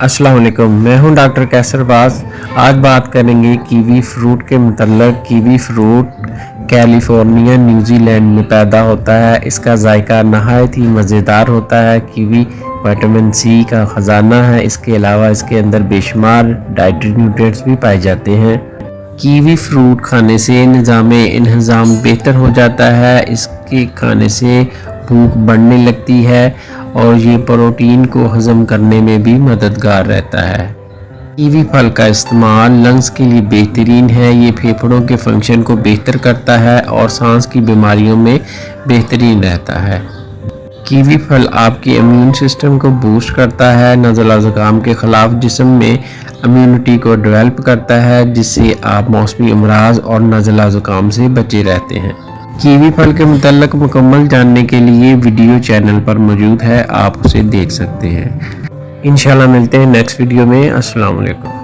अस्सलाम वालेकुम, मैं हूं डॉक्टर कैसर बाज। आज बात करेंगे कीवी फ्रूट के मतलब। कीवी फ्रूट कैलिफोर्निया न्यूजीलैंड में पैदा होता है। इसका जायका नहायत ही मज़ेदार होता है। कीवी विटामिन सी का ख़जाना है। इसके अलावा इसके अंदर बेशुमार डाइटरी न्यूट्रिएंट्स भी पाए जाते हैं। कीवी फ्रूट खाने से इंतज़ाम बेहतर हो जाता है। इसके खाने से भूख बढ़ने लगती है और ये प्रोटीन को हज़म करने में भी मददगार रहता है। कीवी फल का इस्तेमाल लंग्स के लिए बेहतरीन है। ये फेफड़ों के फंक्शन को बेहतर करता है और सांस की बीमारियों में बेहतरीन रहता है। कीवी फल आपके इम्यून सिस्टम को बूस्ट करता है। नज़ला ज़ुकाम के ख़िलाफ़ जिस्म में इम्यूनिटी को डेवलप करता है, जिससे आप मौसमी अमराज और नज़ला ज़ुकाम से बचे रहते हैं। कीवी फल के मुतल्लक मुकम्मल जानने के लिए वीडियो चैनल पर मौजूद है, आप उसे देख सकते हैं। इंशाल्लाह मिलते हैं नेक्स्ट वीडियो में। अस्सलाम वालेकुम।